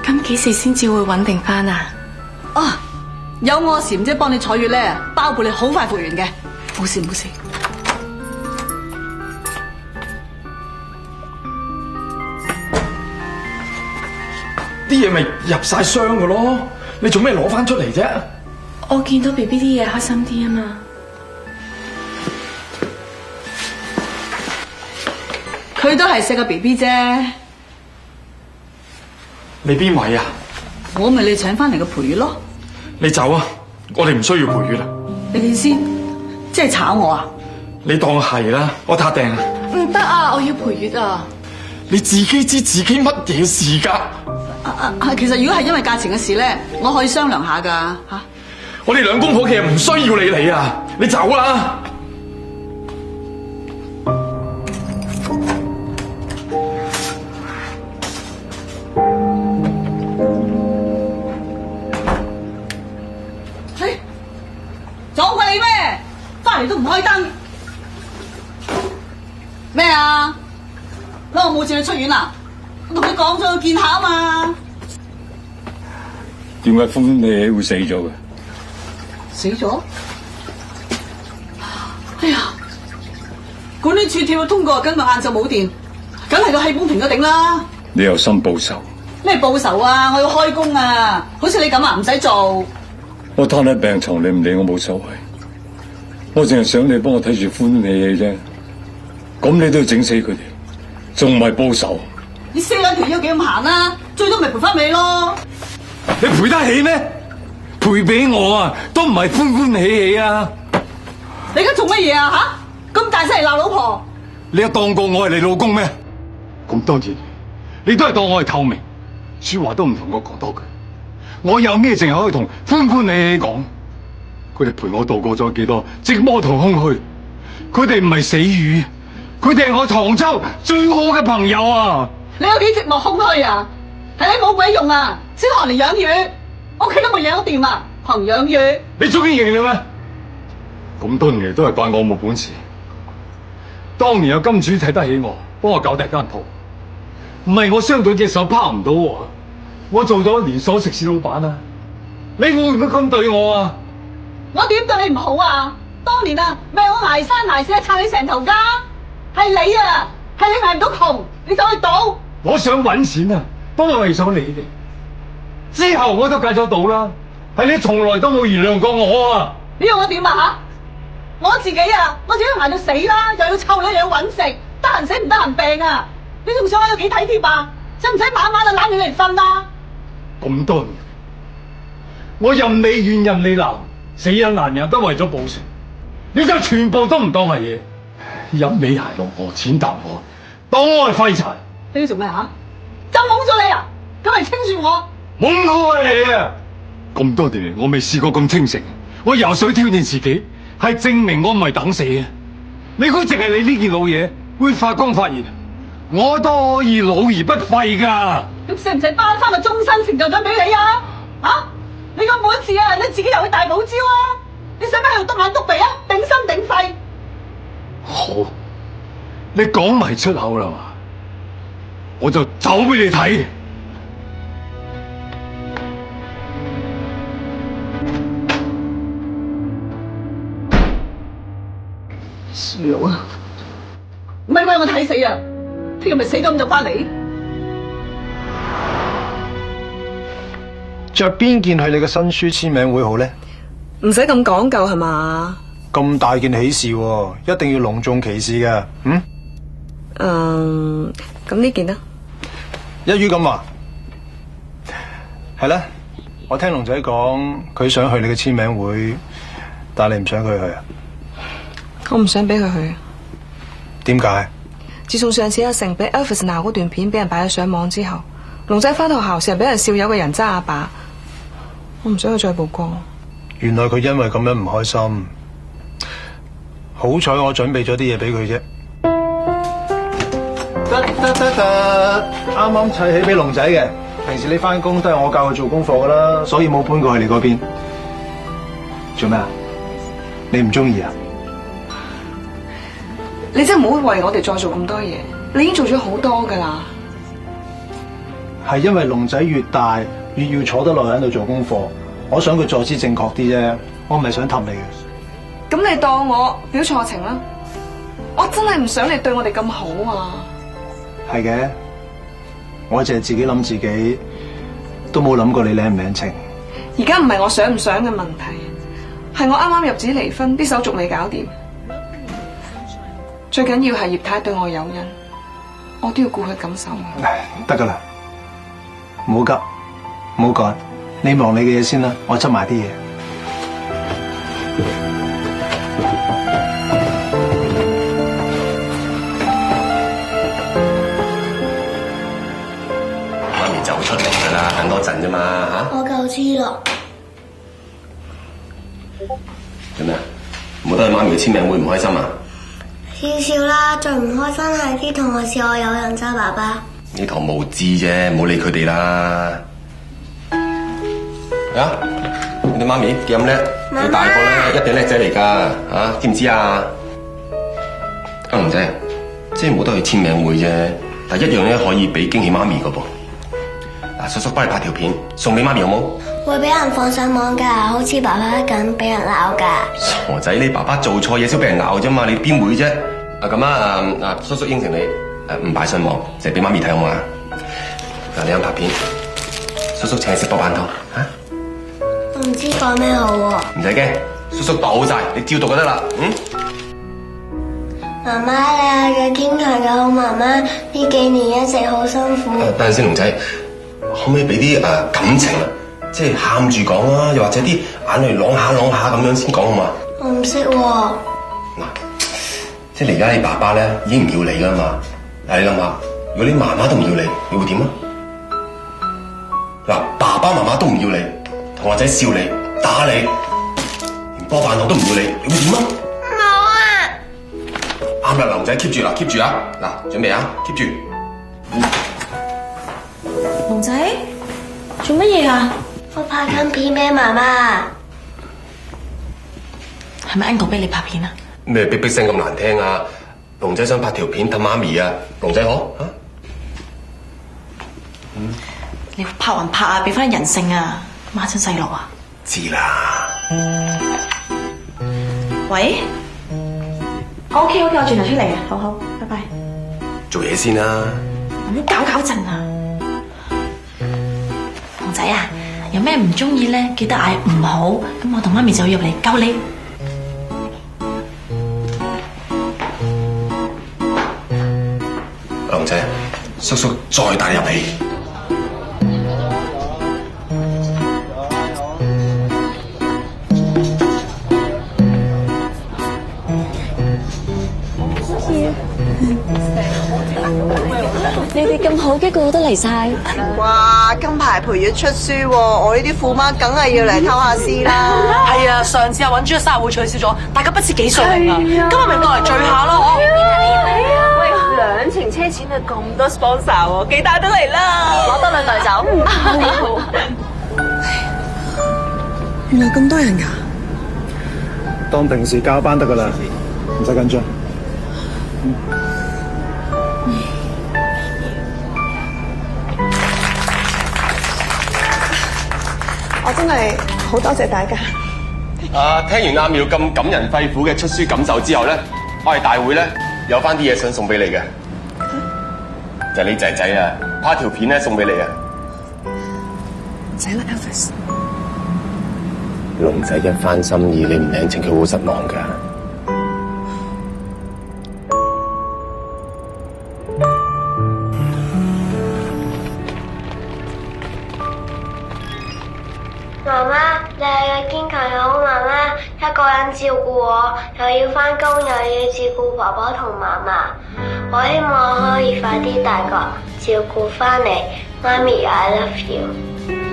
咁幾時先至會穩定翻啊？啊，有我禪姐幫你坐月咧，包保你好快復原嘅，冇事冇事。啲嘢咪入晒箱噶咯，你做咩攞翻出嚟啫？我見到 BB 啲嘢開心啲啊嘛。佢都係錫個 BB 啫。你邊位啊？我咪你請翻嚟嘅陪月咯。你走啊！我哋唔需要陪月啦。你意思即係炒我啊？你當係啦，我撻訂啦。唔得啊！我要陪月啊！你自己知自己乜嘢事㗎？其實如果係因為價錢嘅事咧，我可以商量下㗎嚇。我哋兩公婆其實唔需要你理啊！你走啦！嘿，撞過你咩？翻嚟都唔開燈，咩啊？我冇叫你出院啦，我同你講咗要見下啊嘛。點解歡歡喜喜會死咗嘅？死咗？哎呀！管理處跳到通告，今日晏晝冇電，梗係個氣泵停咗頂啦。你有心報仇？咩報仇啊？我要開工啊！好似你咁啊，唔使做。我攤喺病床，你唔理我冇所謂。我淨係想你幫我睇住歡歡喜喜啫。咁你都要整死佢哋，仲唔係報仇？你死兩條腰幾咁閒啦？最多咪賠翻俾你咯。你賠得起咩？賠俾我啊，都唔係歡歡喜喜啊！你而家做乜嘢啊？吓，咁大聲嚟鬧老婆？你有當過我係你老公咩？咁多年，你都係當我係透明，說話都唔同我講多句。我有咩淨係可以同歡歡喜喜講？佢哋陪我度過咗幾多寂寞同空虛？佢哋唔係死魚，佢哋係我唐州最好嘅朋友啊！你有幾寂寞空虛啊？係你冇鬼用啊！先學嚟養魚，屋企都冇養得掂啊！憑養魚，你終於認啦咩？咁多年嚟都係怪我冇本事。當年有金主睇得起我，幫我搞大間鋪，唔係我傷到隻手拋唔到喎。我做咗連鎖食肆老闆啊！你會唔會咁對我啊？我點對你唔好啊？當年啊，咪我捱山捱水撐你成頭家，係你啊，係你捱唔到窮，你走去賭。我想搵錢啊，都係為咗你哋。之後我都戒咗賭啦，係你從來都冇原諒過我啊！你要我點啊吓？我自己捱到死啦，又要湊你，又要搵食，得閒死唔得閒病啊！你仲想我有幾體貼啊？使唔使晚晚就攬住你嚟瞓啊？咁多年，我任你怨任你鬧，死人難人都為咗報仇，你就全部都唔當係嘢，一味鞋落我，踐踏我，當我係廢柴。你要做咩吓？就懵咗你啊？咁嚟清算我？懵過你啊！咁多年嚟，我未試過咁清醒。我游水挑戰自己，係證明我唔係等死嘅。你估淨係你呢件老嘢會發光發熱？我都可以老而不廢噶。咁使唔使頒翻個終身成就獎俾你啊？啊！你個本事啊，你自己又去大寶招啊！你使乜喺度篤眼篤鼻啊？頂心頂肺。好，你講埋出口啦嘛，我就走俾你睇。衰佬啊！唔係為我睇死啊！聽日咪死咁就翻嚟。着邊件去你嘅新書簽名會好咧？唔使咁講究係嘛？咁大件喜事喎，一定要隆重其事嘅。咁呢件啦。一於咁話，係啦。我聽龍仔講，佢想去你嘅簽名會，但係你唔想佢去啊？我唔想俾佢去。點解？自從上次阿成俾 Elvis 鬧嗰段片俾人擺咗上網之後，龍仔翻到學校成日俾人笑有個人渣阿爸，我唔想佢再曝光。原來佢因為咁樣唔開心。好彩我準備咗啲嘢俾佢啫。得，啱啱砌起俾龍仔嘅。平時你翻工都係我教佢做功課噶啦，所以冇搬過去你嗰邊。做咩啊？你唔中意啊？你真係唔好為我哋再做咁多嘢，你已經做咗好多噶啦。係因為龍仔越大越要坐得耐喺度做功課，我想佢坐姿正確啲啫，我唔係想氹你嘅。咁你當我表錯情啦？我真係唔想你對我哋咁好啊！係嘅，我淨係自己諗自己，都冇諗過你領唔領情。而家唔係我想唔想嘅問題，係我啱啱入紙離婚，啲手續未搞掂。最緊要係葉太對我有恩，我都要顧佢感受。得噶啦，唔好急，唔好趕，你忙你嘅嘢先啦，我執埋啲嘢。媽咪就出嚟噶啦，等多陣啫嘛嚇。我夠知咯。做咩啊？冇得去媽咪嘅簽名會唔開心啊？少少啦，最唔開心係啲同學笑我有人渣爸爸。呢堂無知啫，冇理佢哋啦。啊！你媽咪幾咁叻？你大個咧一定叻仔嚟㗎嚇，知唔知啊？阿龍仔，即係冇得去簽名會啫，但係一樣咧可以俾驚喜媽咪㗎噃。嗱，叔叔幫你拍條片送俾媽咪好冇？會俾人放上網㗎，好似爸爸咁俾人鬧㗎。傻仔，你爸爸做錯嘢先俾人鬧啫嘛，你邊會啫？啊咁啊，叔叔應承你唔擺上網，就係俾媽咪睇好嘛？嗱，你啱拍片，叔叔請你食波板湯嚇。我唔知講咩好喎。唔使驚，叔叔度好晒，你照讀就得啦。媽媽，你係個堅強嘅好媽媽，呢幾年一直好辛苦。等陣先，龍仔，可唔可以俾啲感情啊？即係喊住講啊，又或者啲眼淚啷下啷下咁樣先講好嘛？我唔識喎。嗱，即係你而家你爸爸咧已經唔要你噶啦嘛。嗱，你諗下，如果你媽媽都唔要你，你會點啊？嗱，爸爸媽媽都唔要你，同學仔笑你、打你，連波飯堂都唔要你，你會點啊？冇啊！啱啦，龍仔 keep 住啦 ，keep 住啊！嗱，準備啊 ，keep 住。龍仔，做乜嘢啊？我拍緊片俾媽媽。係咪 Uncle 俾你拍片啊？咩逼逼聲咁難聽啊！龍仔想拍條片氹媽咪啊！龍仔好啊？你拍還拍啊，俾翻人性啊！媽親細路啊！知啦。喂，OK，我轉頭出嚟啊，好，拜拜。做嘢先啦。唔好搞震啊！龍仔啊，有咩唔中意咧，記得嗌唔好，咁我同媽咪就入嚟救你。龍仔，叔叔再帶你入戲。你哋咁好嘅，個個都嚟晒。哇！今排培月出書喎，我呢啲富媽梗係要嚟偷下師啦。係啊，上次阿尹珠嘅生日會取消咗，大家不知幾歲嚟啊！今日咪過嚟聚下咯，喂，兩程車錢啊，咁多 sponsor 喎，幾大都嚟啦，攞多兩袋走。原來咁多人㗎。當平時教班得噶啦，唔使緊張。我真係好多謝大家。聽完阿妙咁感人肺腑嘅出書感受之後咧，我哋大會咧有翻啲嘢想送俾你嘅，就係你仔仔啊，拍條片咧送俾你啊。唔使啦 ，Elvis。龍仔一番心意，你唔領情，佢好失望噶。媽媽，你係個堅強嘅好媽媽，一個人照顧我，又要返工，又要照顧婆婆同嫲嫲。我希望可以快啲大個，照顧返你。媽咪，I love you。